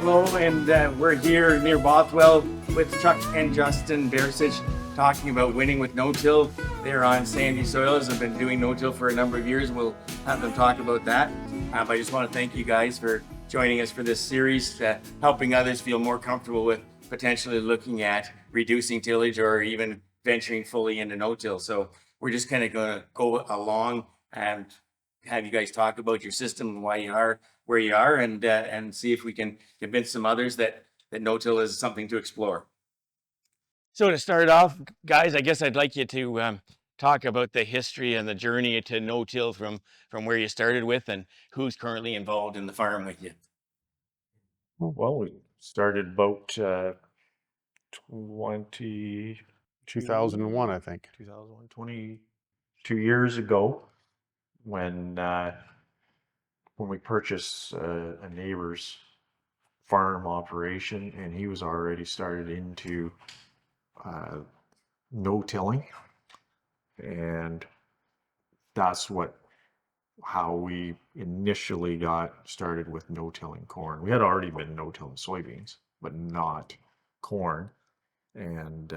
Hello, and we're here near Bothwell with Chuck and Justin Baresich talking about winning with no-till. They're on sandy soils, have been doing no-till for a number of years. We'll have them talk about that. But I just want to thank you guys for joining us for this series, helping others feel more comfortable with potentially looking at reducing tillage or even venturing fully into no-till. So we're just kind of going to go along and have you guys talk about your system and why you are where you are, and see if we can convince some others that no-till is something to explore. So to start off, guys, I guess I'd like you to talk about the history and the journey to no-till from where you started with and who's currently involved in the farm with you. Well, we started about 2001, I think. 2001, 22 years ago when we purchased a neighbor's farm operation, and he was already started into no-tilling, and that's how we initially got started with no-tilling corn. We had already been no-tilling soybeans, but not corn, and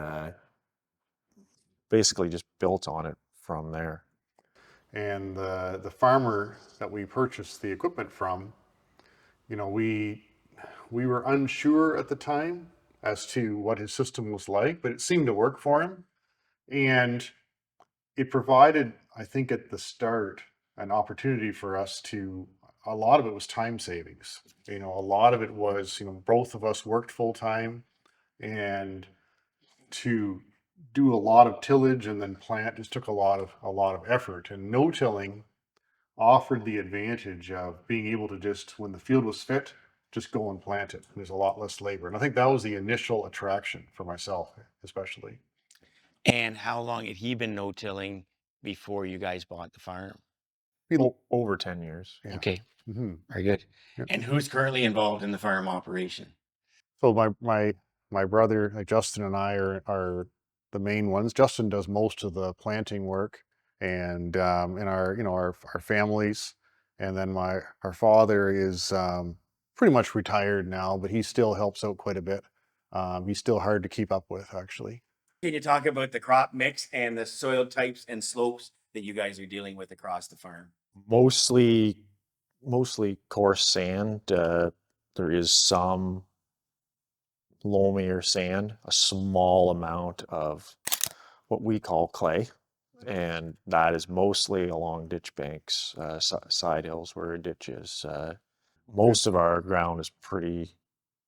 basically just built on it from there. And the farmer that we purchased the equipment from, we were unsure at the time as to what his system was like, but it seemed to work for him. And it provided, I think at the start, an opportunity for us a lot of it was time savings. A lot of it was, both of us worked full time, and to do a lot of tillage and then plant just took a lot of effort. And no tilling offered the advantage of being able to just, when the field was fit, just go and plant it. There's a lot less labor. And I think that was the initial attraction for myself, especially. And how long had he been no-tilling before you guys bought the farm? Over 10 years. Yeah. Okay, Mm-hmm. very good. Yeah. And who's currently involved in the farm operation? So my brother, like Justin, and I are the main ones. Justin does most of the planting work, and in our families, and then our father is pretty much retired now, but he still helps out quite a bit. He's still hard to keep up with, actually. Can you talk about the crop mix and the soil types and slopes that you guys are dealing with across the farm? Mostly coarse sand. There is some loamy or sand, a small amount of what we call clay, and that is mostly along ditch banks, side hills where a ditch is. Most of our ground is pretty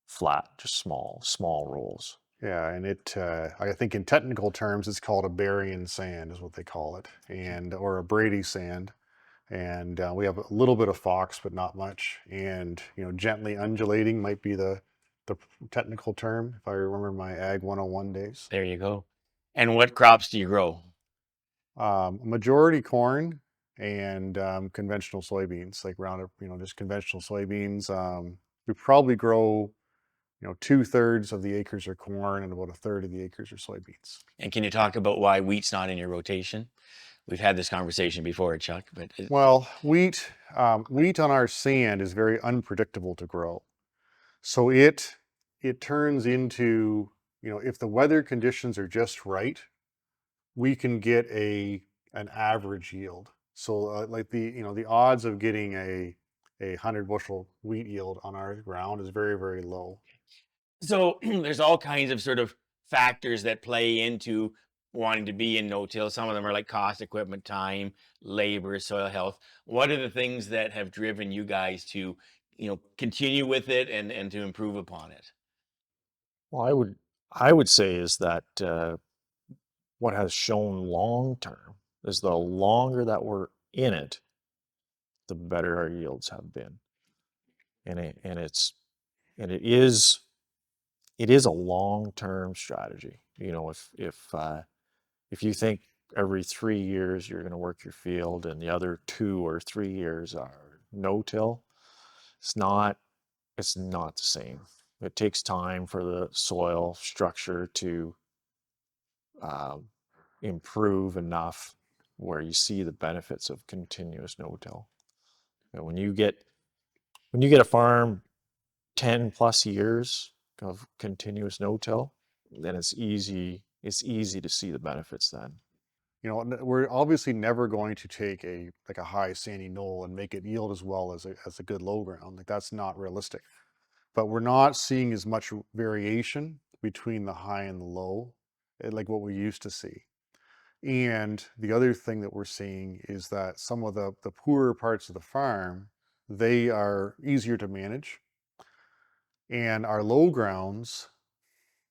flat, just small rolls. Yeah, and I think in technical terms, it's called a Berrien sand, is what they call it, or a Brady sand. And we have a little bit of fox, but not much. And gently undulating might be the technical term, if I remember my Ag 101 days. There you go. And what crops do you grow? Majority corn and conventional soybeans, like Roundup, just conventional soybeans. We probably grow 2/3 of the acres are corn and about 1/3 of the acres are soybeans. And can you talk about why wheat's not in your rotation? We've had this conversation before, Chuck, but Well, wheat on our sand is very unpredictable to grow. So it turns into, if the weather conditions are just right, we can get an average yield. So like the odds of getting a 100 bushel wheat yield on our ground is very, very low. so there's all kinds of sort of factors that play into wanting to be in no-till. Some of them are like cost, equipment, time, labor, soil health. What are the things that have driven you guys to, continue with it and to improve upon it? Well, I would say is that what has shown long term is the longer that we're in it, the better our yields have been, and it is a long term strategy. If you think every 3 years you're going to work your field and the other 2 or 3 years are no till, it's not the same. It takes time for the soil structure to improve enough where you see the benefits of continuous no-till. When you get a farm 10 plus years of continuous no-till, then it's easy to see the benefits then. You know, we're obviously never going to take a high sandy knoll and make it yield as well as a good low ground. Like that's not realistic. But we're not seeing as much variation between the high and the low, like what we used to see. And the other thing that we're seeing is that some of the poorer parts of the farm, they are easier to manage. And our low grounds,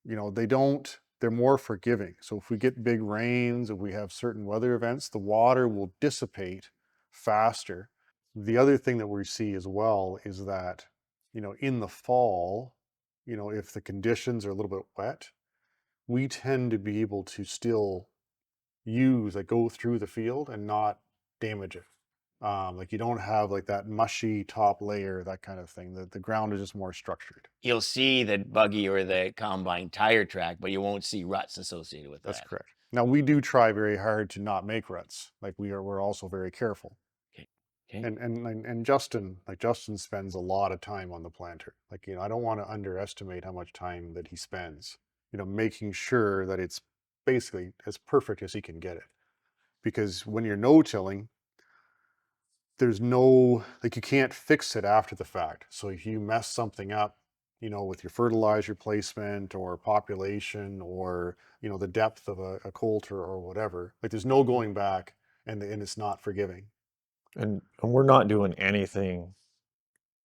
you know, they're more forgiving. So if we get big rains, if we have certain weather events, the water will dissipate faster. The other thing that we see as well is that, you know, in the fall, you know, if the conditions are a little bit wet, we tend to be able to still go through the field and not damage it. Like you don't have like that mushy top layer, that kind of thing. The ground is just more structured. You'll see the buggy or the combine tire track, but you won't see ruts associated with That's that. correct. Now we do try very hard to not make ruts. Like we're also very careful. Okay. Okay. And Justin spends a lot of time on the planter. Like, you know, I don't want to underestimate how much time that he spends, you know, making sure that it's basically as perfect as he can get it. Because when you're no-tilling, there's no, like you can't fix it after the fact. So if you mess something up, you know, with your fertilizer placement or population or, you know, the depth of a coulter or whatever, like there's no going back and it's not forgiving. And we're not doing anything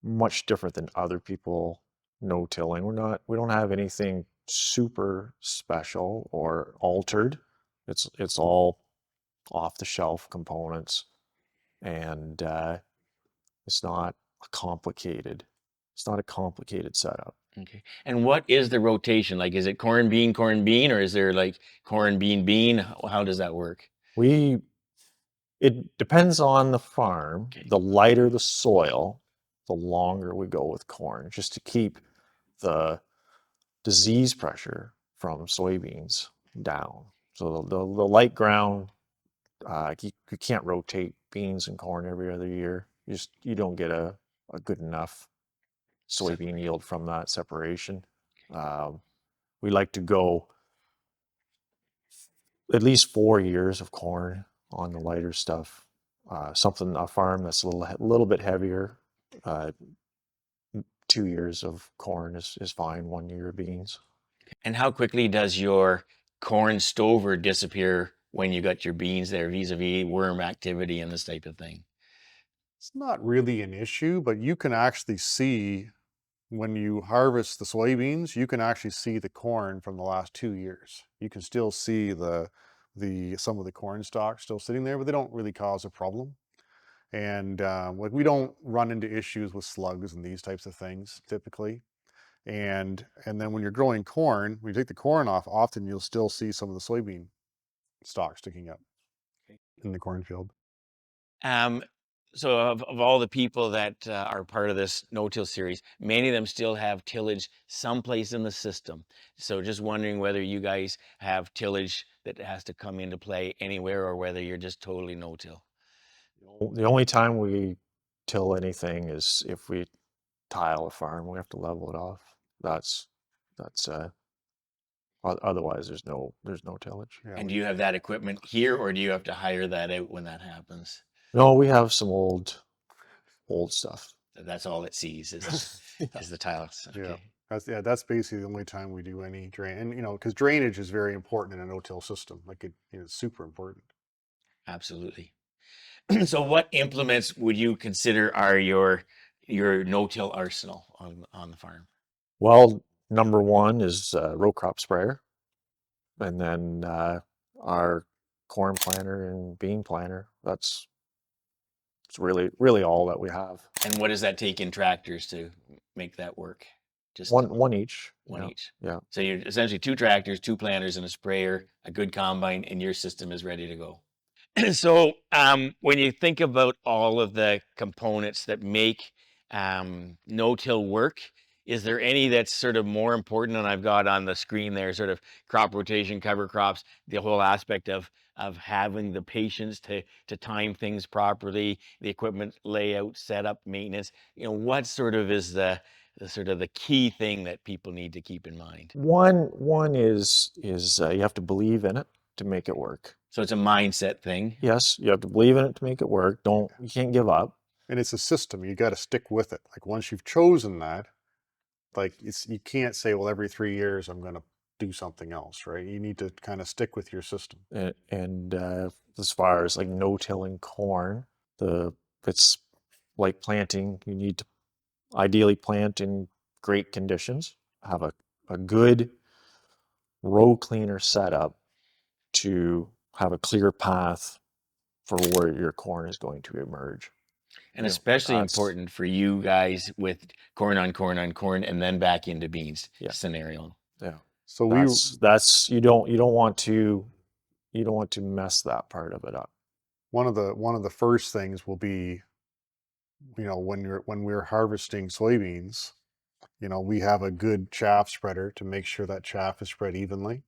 much different than other people no-tilling. We don't have anything super special or altered. It's all off the shelf components, and it's not a complicated setup. Okay. And what is the rotation? Like, is it corn, bean, or is there like corn, bean, bean? How does that work? It depends on the farm. Okay. The lighter the soil, the longer we go with corn, just to keep the disease pressure from soybeans down. So the light ground, you can't rotate beans and corn every other year. You don't get a good enough soybean yield from that separation. We like to go at least 4 years of corn on the lighter stuff. A farm that's a little bit heavier, 2 years of corn is fine. 1 year of beans. And how quickly does your corn stover disappear when you got your beans there, vis-a-vis worm activity and this type of thing? It's not really an issue, but you can actually see when you harvest the soybeans, you can actually see the corn from the last 2 years. You can still see the some of the corn stalks still sitting there, but they don't really cause a problem. And like we don't run into issues with slugs and these types of things typically. And then when you're growing corn, when you take the corn off, often you'll still see some of the soybean stalks sticking up in the cornfield. Um, so of all the people that are part of this no-till series, many of them still have tillage someplace in the system. So just wondering whether you guys have tillage that has to come into play anywhere or whether you're just totally no-till. The only time we till anything is if we tile a farm. We have to level it off. That's otherwise there's no tillage. Yeah, And do you have that equipment here or do you have to hire that out when that happens? No, we have some old stuff. That's all it sees is the tiles. yeah. Okay. That's basically the only time we do any drain. And you know, because drainage is very important in a no-till system. Like it's super important. Absolutely. So what implements would you consider are your no-till arsenal on the farm? Well, number one is row crop sprayer, and then our corn planter and bean planter. It's really all that we have. And what does that take in tractors to make that work? Just One each. one Yeah. each. Yeah. So you're essentially 2 tractors, 2 planters, and a sprayer, a good combine, and your system is ready to go. So when you think about all of the components that make no-till work, is there any that's sort of more important? And I've got on the screen there sort of crop rotation, cover crops, the whole aspect of having the patience to time things properly, the equipment layout, setup, maintenance. You know, what sort of is sort of the key thing that people need to keep in mind? One is you have to believe in it to make it work. So it's a mindset thing. Yes, you have to believe in it to make it work. You can't give up. And it's a system. You got to stick with it. Like once you've chosen that, like you can't say, well, every 3 years I'm going to do something else, right? You need to kind of stick with your system. And as far as like no-tilling corn, it's like planting. You need to ideally plant in great conditions, have a good row cleaner setup to have a clear path for where your corn is going to emerge. And You know, especially that's- important for you guys with corn on corn on corn and then back into beans Yeah. scenario. Yeah. So That's you don't want to mess that part of it up. one of the first things will be, when we're harvesting soybeans, we have a good chaff spreader to make sure that chaff is spread evenly.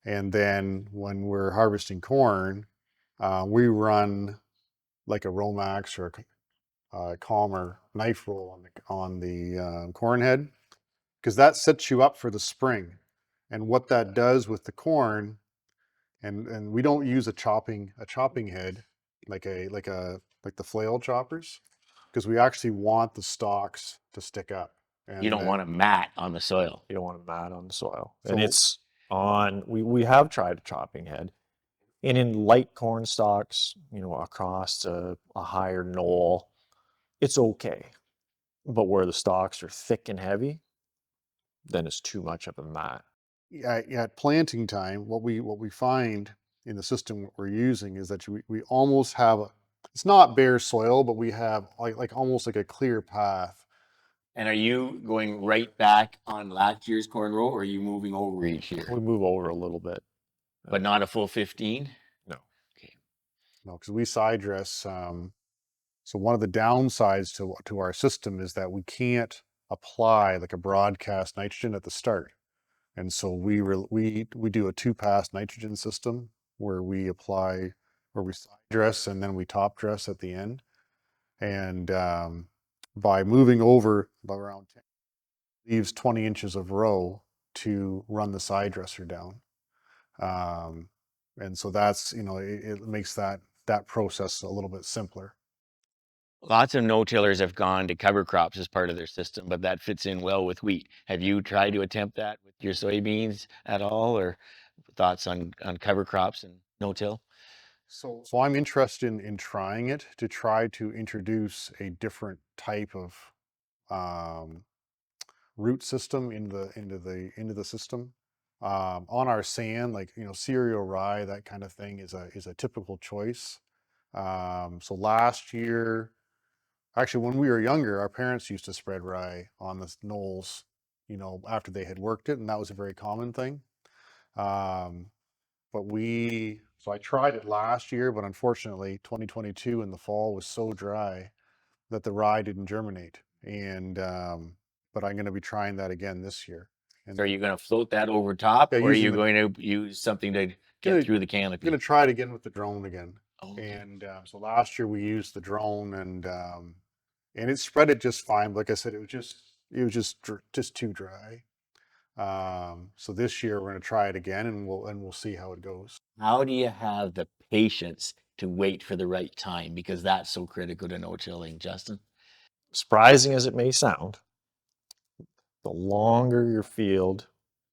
And then when we're harvesting corn, we run like a Romax or a Calmer knife roll on the corn head, because that sets you up for the spring. And what that does with the corn, and we don't use a chopping head like the flail choppers, because we actually want the stalks to stick up. And You don't want a mat on the soil. You don't want a mat on the soil. So- And it's on, we have tried a chopping head. And in light corn stalks, across a higher knoll, it's okay. But where the stalks are thick and heavy, then it's too much of a mat. At planting time, what we find in the system we're using is that we almost have it's not bare soil, but we have like almost like a clear path. And are you going right back on last year's corn row or are you moving over each year? We move over a little bit. But not a full 15? No. No, because we side dress. So one of the downsides to our system is that we can't apply like a broadcast nitrogen at the start, and so we do a 2-pass nitrogen system where we side dress and then we top dress at the end. And by moving over around 10, leaves 20 inches of row to run the side dresser down. And so that's, it makes that process a little bit simpler. Lots of no-tillers have gone to cover crops as part of their system, but that fits in well with wheat. Have you tried to attempt that with your soybeans at all, or thoughts on cover crops and no-till? So I'm interested in trying it, to try to introduce a different type of root system into the system. On our sand, like cereal rye, that kind of thing is a typical choice. So last year, actually, when we were younger, our parents used to spread rye on the knolls, after they had worked it, and that was a very common thing. So I tried it last year, but unfortunately 2022 in the fall was so dry that the rye didn't germinate. And but I'm going to be trying that again this year. And So are you going to float that over top, Yeah, or are you using the- going to use something to Gonna- get through the I'm canopy? going to try it again with the drone again. Oh, okay. And so last year we used the drone, and it spread it just fine. Like I said, it was just too dry. So this year we're going to try it again, and we'll see how it goes. How do you have the patience to wait for the right time? Because that's so critical to no-tilling, Justin. Surprising as it may sound, the longer your field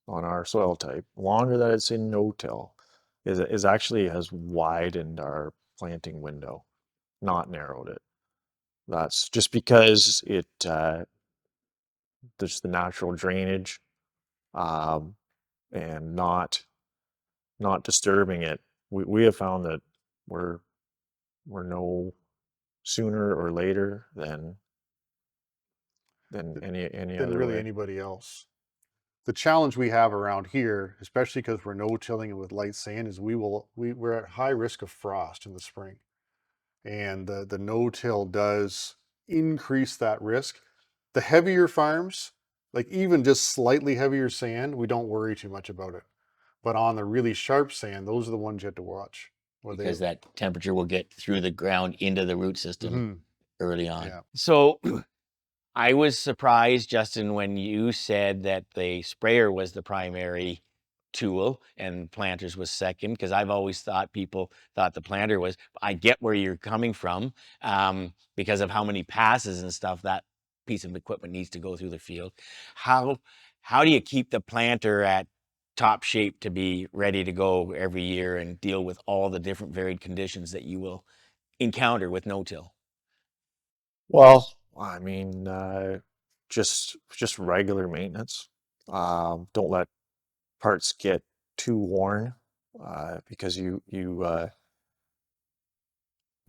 on our soil type, longer that it's in no-till, is actually has widened our planting window, not narrowed it. That's just because there's the natural drainage, and not disturbing it. We have found that we're no sooner or later than any Than other really way. anybody else. The challenge we have around here, especially because we're no-tilling and with light sand, is we're at high risk of frost in the spring. And the no-till does increase that risk. The heavier farms, like even just slightly heavier sand, we don't worry too much about it. But on the really sharp sand, those are the ones you have to watch. Because that temperature will get through the ground into the root system Mhm. early on. Yeah. So I was surprised, Justin, when you said that the sprayer was the primary tool and planters was second, because I've always thought people thought the planter was. I get where you're coming from, because of how many passes and stuff that piece of equipment needs to go through the field. How how do you keep the planter at top shape to be ready to go every year and deal with all the different varied conditions that you will encounter with no-till? Well, I mean, just regular maintenance. Don't let parts get too worn, because you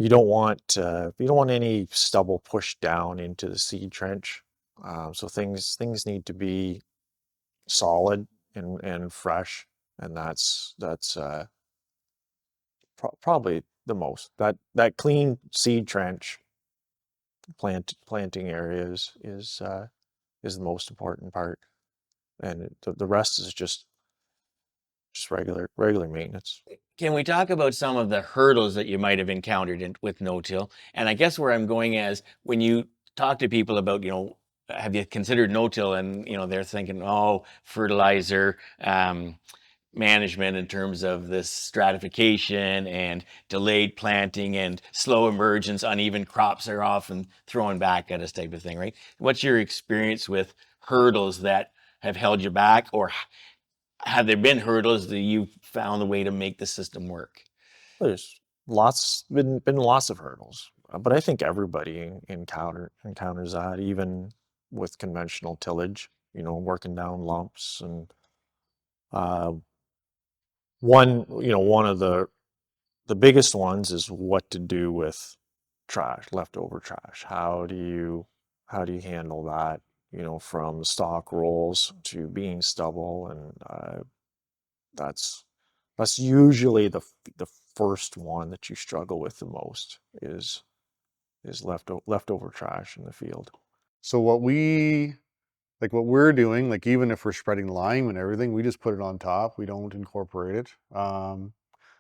don't want any stubble pushed down into the seed trench. So things need to be solid and fresh, and that's probably the most that clean seed trench planting areas is the most important part, and the rest is just regular maintenance. Can we talk about some of the hurdles that you might have encountered with no-till? And I guess where I'm going is when you talk to people about, have you considered no-till? And, they're thinking, oh, fertilizer, management in terms of this stratification and delayed planting and slow emergence, uneven crops are often thrown back at us type of thing, right? What's your experience with hurdles that have held you back, or have there been hurdles that you found a way to make the system work? There's been lots of hurdles, but I think everybody encounters that, even with conventional tillage. Working down lumps, and uh, one of the biggest ones is what to do with trash, leftover trash. How do you handle that? From stalk rolls to bean stubble, and that's that's usually the first one that you struggle with the most is leftover trash in the field. So what we're doing, like even if we're spreading lime and everything, we just put it on top. We don't incorporate it.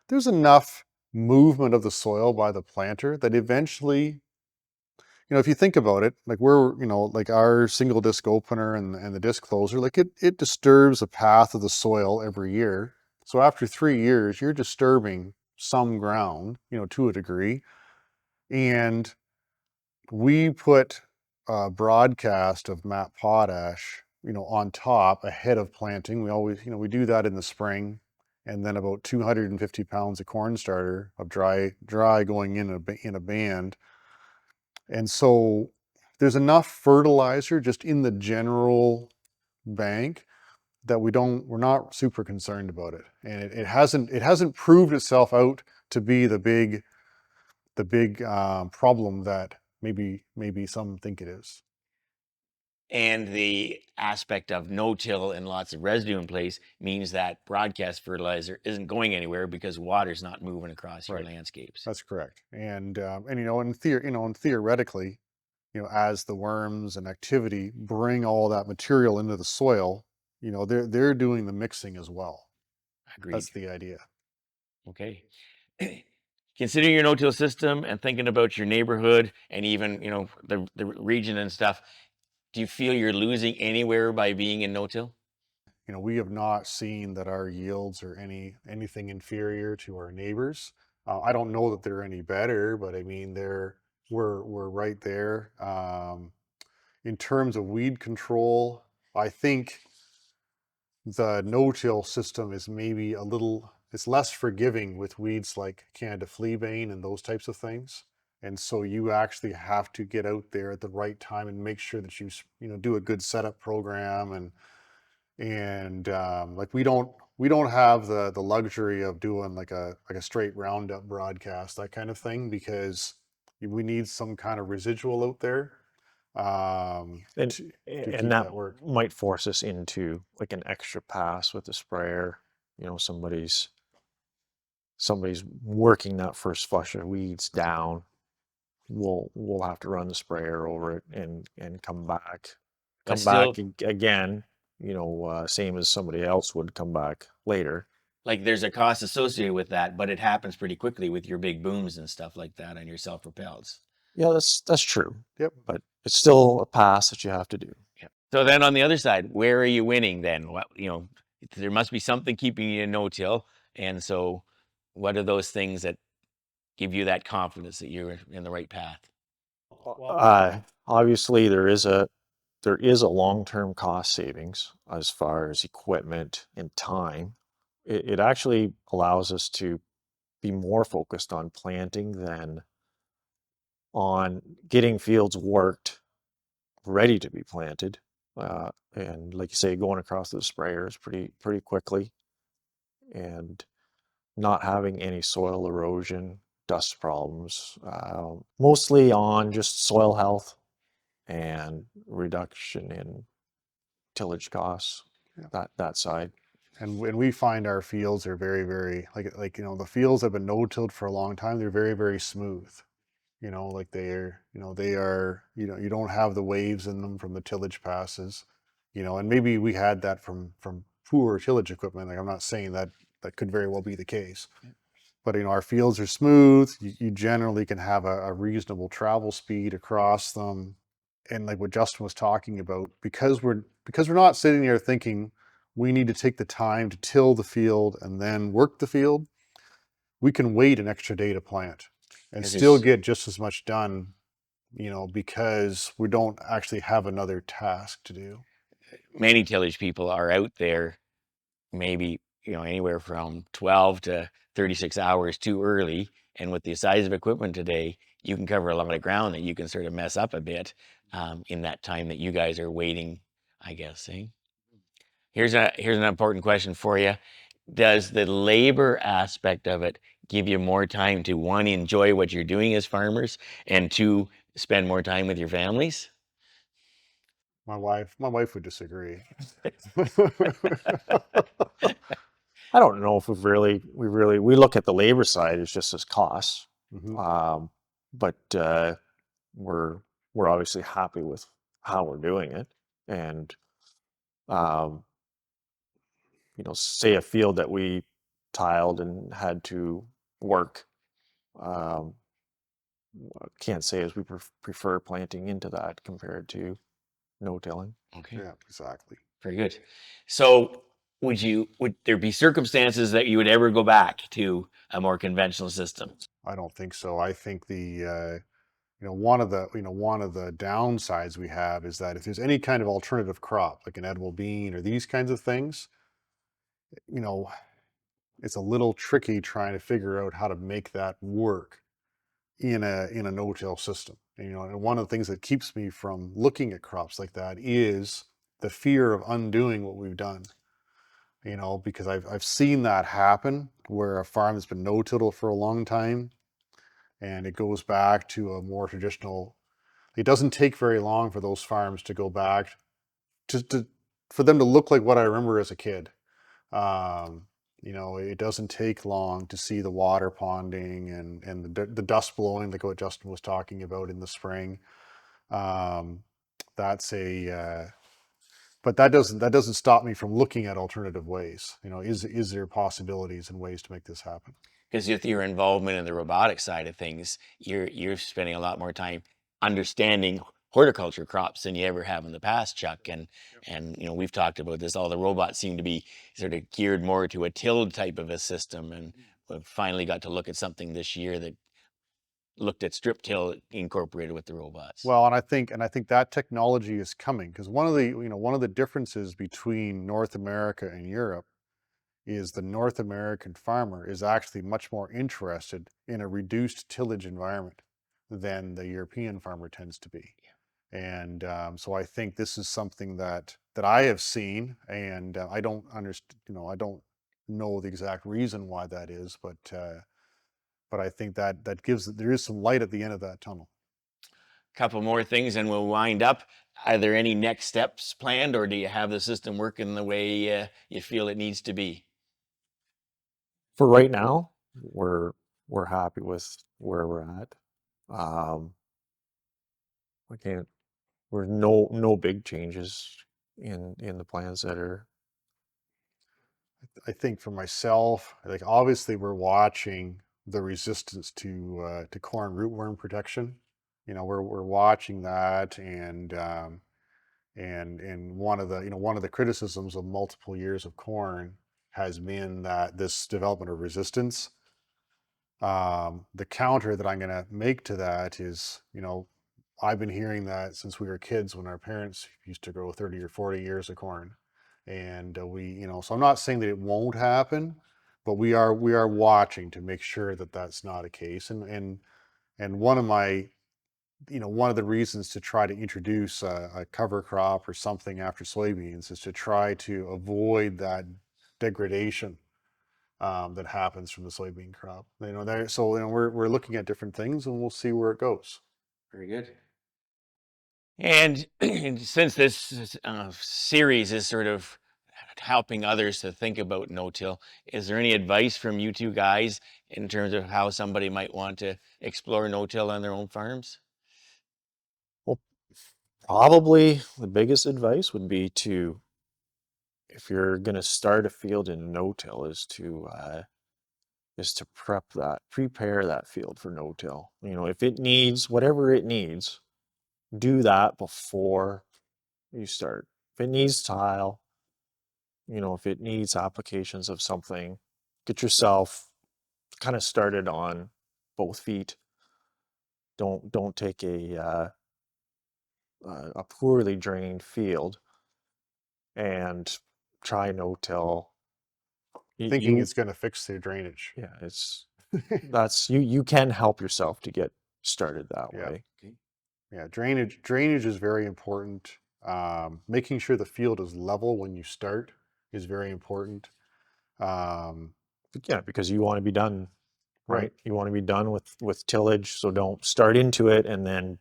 There's enough movement of the soil by the planter that eventually, if you think about it, like like our single disc opener and the disc closer, like it disturbs the path of the soil every year. So after 3 years, you're disturbing some ground, to a degree. And we put a broadcast of MAP potash, on top ahead of planting. We always, we do that in the spring, and then about 250 pounds of corn starter of dry going in a band. And so there's enough fertilizer just in the general bank that we're not super concerned about it. And it hasn't proved itself out to be the big problem that maybe some think it is. And the aspect of no-till and lots of residue in place means that broadcast fertilizer isn't going anywhere because water's not moving across your Right. landscapes. That's correct. And theoretically, as the worms and activity bring all that material into the soil, they're doing the mixing as well. Agreed. That's the idea. Okay. Considering your no-till system and thinking about your neighborhood and even, the region and stuff, do you feel you're losing anywhere by being in no-till? We have not seen that our yields are anything inferior to our neighbors. I don't know that they're any better, but I mean we're right there. In terms of weed control, I think the no-till system is maybe it's less forgiving with weeds like Canada fleabane and those types of things. And so you actually have to get out there at the right time and make sure that you do a good setup program, and like we don't have the luxury of doing like a straight roundup broadcast, that kind of thing, because we need some kind of residual out there, And to and keep that that work. might force us into like an extra pass with the sprayer. Somebody's working that first flush of weeds down. We'll have to run the sprayer over it and come back But still, again, same as somebody else would come back later. like there's a cost associated with that, but it happens pretty quickly with your big booms and stuff like that and your self-propels. Yeah, that's true. Yep. But it's still a pass that you have to do. Yeah. So then on the other side, where are you winning then? What, there must be something keeping you in no-till. And so what are those things that give you that confidence that you're in the right path? Obviously, there is a long-term cost savings as far as equipment and time. It actually allows us to be more focused on planting than on getting fields worked, ready to be planted. And like you say, going across the sprayers pretty quickly, and not having any soil erosion, dust problems, mostly on just soil health and reduction in tillage costs, Yeah. that side. And when we find our fields are very, very the fields that have been no-tilled for a long time, they're very, very smooth. Like you don't have the waves in them from the tillage passes, and maybe we had that from poor tillage equipment. Like, I'm not saying that that could very well be the case, but our fields are smooth. You generally can have a reasonable travel speed across them. And like what Justin was talking about, because we're not sitting there thinking we need to take the time to till the field and then work the field, we can wait an extra day to plant and 'Cause still there's get just as much done, because we don't actually have another task to do. many tillage people are out there maybe, anywhere from 12 to 36 hours too early. And with the size of equipment today, you can cover a lot of ground that you can sort of mess up a bit in that time that you guys are waiting, I guess. Eh? Here's an important question for you. Does the labor aspect of it give you more time to, one, enjoy what you're doing as farmers, and two, spend more time with your families? My wife would disagree. I don't know if we look at the labor side as just as costs, Mhm. but we're obviously happy with how we're doing it. And um, say a field that we tiled and had to work, um, can't say as we prefer planting into that compared to no tilling. Okay. Yeah, exactly. Very good. So would there be circumstances that you would ever go back to a more conventional system? I don't think so. I think one of the downsides we have is that if there's any kind of alternative crop, like an edible bean or these kinds of things, you know, it's a little tricky trying to figure out how to make that work in a no-till system. And one of the things that keeps me from looking at crops like that is the fear of undoing what we've done. Because I've seen that happen where a farm has been no-tilled for a long time and it goes back to a more traditional. It doesn't take very long for those farms to go back to for them to look like what I remember as a kid. Um, it doesn't take long to see the water ponding and the dust blowing, like what Justin was talking about in the spring. Um, that's a but that doesn't stop me from looking at alternative ways. Is there possibilities and ways to make this happen? Because with your involvement in the robotic side of things, you're spending a lot more time understanding horticulture crops than you ever have in the past, Chuck. And we've talked about this. All the robots seem to be sort of geared more to a tilled type of a system, and we've finally got to look at something this year that looked at strip till incorporated with the robots. Well, and I think that technology is coming because one of the differences between North America and Europe is the North American farmer is actually much more interested in a reduced tillage environment than the European farmer tends to be. And so I think this is something that I have seen, and I don't understand. I don't know the exact reason why that is, but I think that there is some light at the end of that tunnel. Couple more things and we'll wind up. Are there any next steps planned, or do you have the system working the way you feel it needs to be? For right now, we're happy with where we're at. Um, we can't. We're no big changes in the plans that are. I think for myself, like obviously we're watching the resistance to corn rootworm protection. we're watching that, and one of the criticisms of multiple years of corn has been that this development of resistance. The counter that I'm going to make to that is, I've been hearing that since we were kids when our parents used to grow 30 or 40 years of corn. And so I'm not saying that it won't happen, but we are watching to make sure that that's not a case. And one of my, one of the reasons to try to introduce a cover crop or something after soybeans is to try to avoid that degradation that happens from the soybean crop. We're looking at different things, and we'll see where it goes. Very good. And since this series is sort of helping others to think about no-till, is there any advice from you two guys in terms of how somebody might want to explore no-till on their own farms? Well, probably the biggest advice would be to, if you're going to start a field in no-till, is to prepare that field for no-till. If it needs whatever it needs, do that before you start. If it needs tile, if it needs applications of something, get yourself kind of started on both feet. Don't take a poorly drained field and try no-till. Thinking it's going to fix their drainage. Yeah, you can help yourself to get started that way. Okay. Yeah, drainage is very important. Making sure the field is level when you start is very important. Yeah, because you want to be done, right? Right. You want to be done with tillage, so don't start into it and then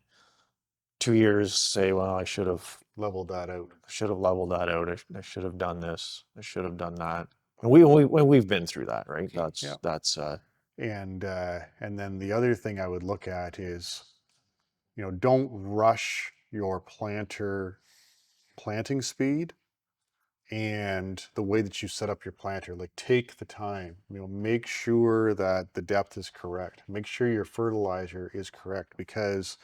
2 years say, well, I should have Leveled that out. leveled that out. I should have done this. I should have done that. And we've been through that, right? Yeah. That's And then the other thing I would look at is, don't rush your planting speed and the way that you set up your planter. Like, take the time, make sure that the depth is correct. Make sure your fertilizer is correct, because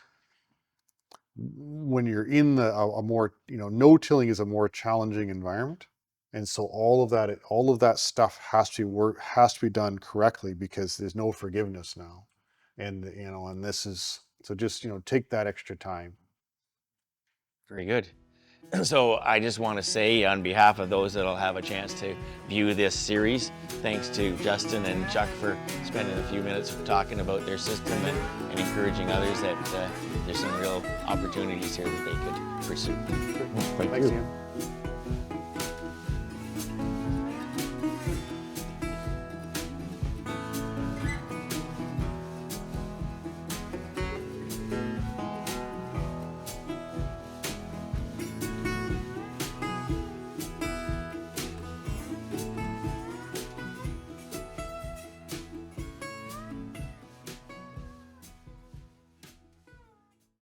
when you're in a more, no-tilling is a more challenging environment. And so all of that stuff has to be done correctly, because there's no forgiveness now. And, and this is, so just, take that extra time. Very good. So I just want to say, on behalf of those that'll have a chance to view this series, thanks to Justin and Chuck for spending a few minutes talking about their system and encouraging others that there's some real opportunities here that they could pursue. thank Thanks, you. Ian.